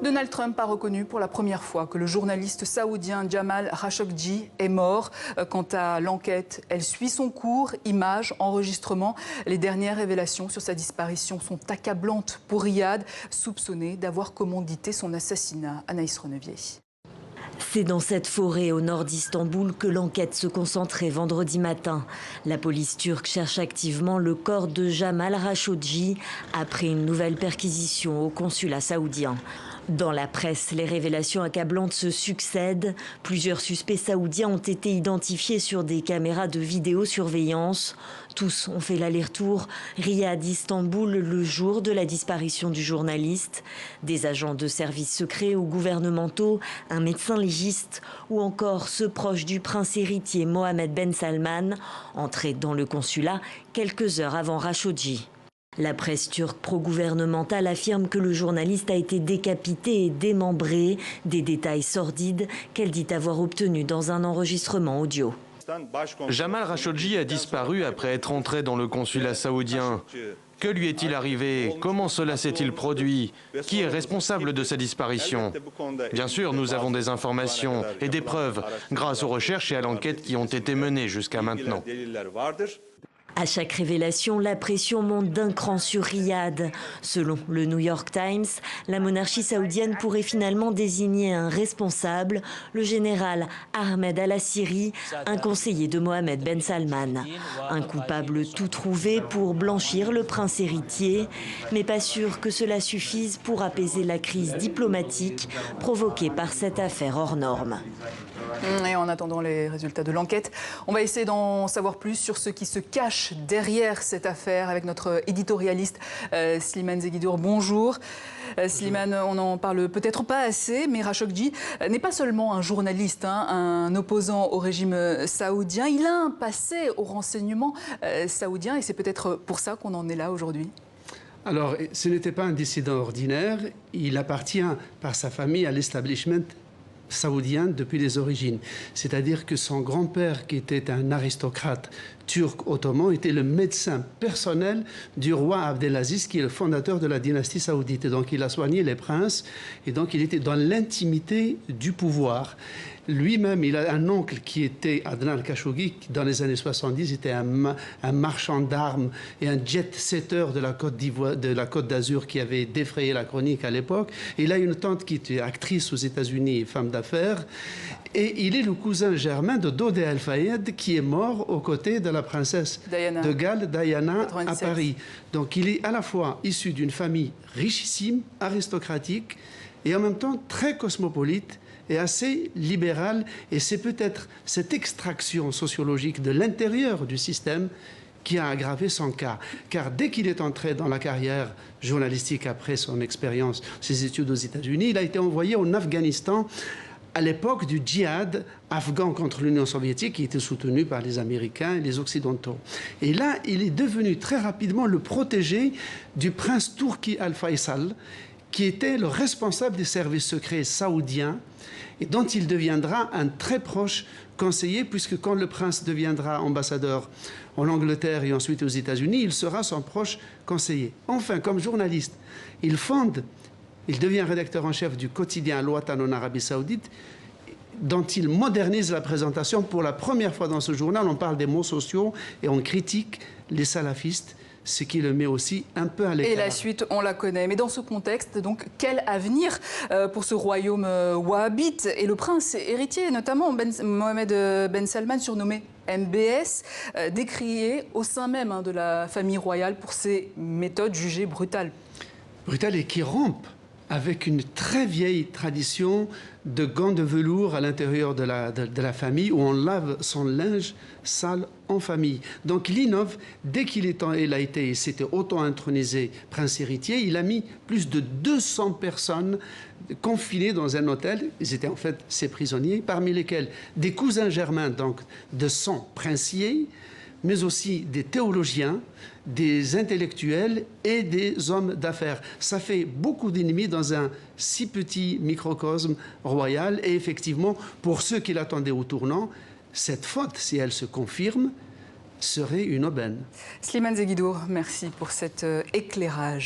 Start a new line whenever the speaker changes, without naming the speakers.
Donald Trump a reconnu pour la première fois que le journaliste saoudien Jamal Khashoggi est mort. Quant à l'enquête, elle suit son cours. Images, enregistrements, les dernières révélations sur sa disparition sont accablantes pour Riyad, soupçonné d'avoir commandité son assassinat. Anaïs Renevier.
C'est dans cette forêt au nord d'Istanbul que l'enquête se concentrait vendredi matin. La police turque cherche activement le corps de Jamal Khashoggi après une nouvelle perquisition au consulat saoudien. Dans la presse, les révélations accablantes se succèdent. Plusieurs suspects saoudiens ont été identifiés sur des caméras de vidéosurveillance. Tous ont fait l'aller-retour Riyad-Istanbul le jour de la disparition du journaliste. Des agents de services secrets ou gouvernementaux, un médecin légiste ou encore ceux proches du prince héritier Mohammed Ben Salman, entrés dans le consulat quelques heures avant Khashoggi. La presse turque pro-gouvernementale affirme que le journaliste a été décapité et démembré, des détails sordides qu'elle dit avoir obtenus dans un enregistrement audio.
Jamal Khashoggi a disparu après être entré dans le consulat saoudien. Que lui est-il arrivé? Comment cela s'est-il produit? Qui est responsable de sa disparition? Bien sûr, nous avons des informations et des preuves grâce aux recherches et à l'enquête qui ont été menées jusqu'à maintenant.
À chaque révélation, la pression monte d'un cran sur Riyad. Selon le New York Times, la monarchie saoudienne pourrait finalement désigner un responsable, le général Ahmed al-Assiri, un conseiller de Mohammed Ben Salman. Un coupable tout trouvé pour blanchir le prince héritier, mais pas sûr que cela suffise pour apaiser la crise diplomatique provoquée par cette affaire hors norme.
Et en attendant les résultats de l'enquête, on va essayer d'en savoir plus sur ce qui se cache derrière cette affaire avec notre éditorialiste Slimane Zeguidour. Bonjour. Slimane, on n'en parle peut-être pas assez, mais Khashoggi n'est pas seulement un journaliste, un opposant au régime saoudien. Il a un passé au renseignement saoudien et c'est peut-être pour ça qu'on en est là aujourd'hui.
Alors, ce n'était pas un dissident ordinaire. Il appartient par sa famille à l'establishment saoudien depuis les origines. C'est-à-dire que son grand-père, qui était un aristocrate turc ottoman, était le médecin personnel du roi Abdelaziz, qui est le fondateur de la dynastie saoudite. Et donc il a soigné les princes, et donc il était dans l'intimité du pouvoir. Lui-même, il a un oncle qui était Adnan Khashoggi, qui dans les années 70 était un marchand d'armes et un jet-setter de la Côte d'Azur qui avait défrayé la chronique à l'époque. Il a une tante qui était actrice aux États-Unis et femme d'affaires. Et il est le cousin germain de Dodi Al Fayed, qui est mort aux côtés de la princesse de Galles, Diana, 97. À Paris. Donc il est à la fois issu d'une famille richissime, aristocratique, et en même temps très cosmopolite et assez libérale. Et c'est peut-être cette extraction sociologique de l'intérieur du système qui a aggravé son cas. Car dès qu'il est entré dans la carrière journalistique après son expérience, ses études aux États-Unis, il a été envoyé en Afghanistan à l'époque du djihad afghan contre l'Union soviétique qui était soutenu par les Américains et les Occidentaux. Et là, il est devenu très rapidement le protégé du prince Turki Al Faisal, qui était le responsable des services secrets saoudiens et dont il deviendra un très proche conseiller, puisque quand le prince deviendra ambassadeur en Angleterre et ensuite aux États-Unis, il sera son proche conseiller. Enfin, comme journaliste, il devient rédacteur en chef du quotidien Al-Watan en Arabie Saoudite, dont il modernise la présentation. Pour la première fois dans ce journal, on parle des mots sociaux et on critique les salafistes, ce qui le met aussi un peu à l'écart.
Et la suite, on la connaît. Mais dans ce contexte, donc, quel avenir pour ce royaume wahhabite et le prince héritier, notamment Mohammed Ben Salman, surnommé MBS, décrié au sein même de la famille royale pour ses méthodes jugées brutales.
Brutales et qui rompent avec une très vieille tradition de gants de velours à l'intérieur de la famille, où on lave son linge sale en famille. Donc il innove. Dès qu'il s'était auto-intronisé prince héritier, il a mis plus de 200 personnes confinées dans un hôtel. Ils étaient en fait ses prisonniers, parmi lesquels des cousins germains donc, de sang princier, mais aussi des théologiens, des intellectuels et des hommes d'affaires. Ça fait beaucoup d'ennemis dans un si petit microcosme royal. Et effectivement, pour ceux qui l'attendaient au tournant, cette faute, si elle se confirme, serait une aubaine.
Slimane Zeguidour, merci pour cet éclairage.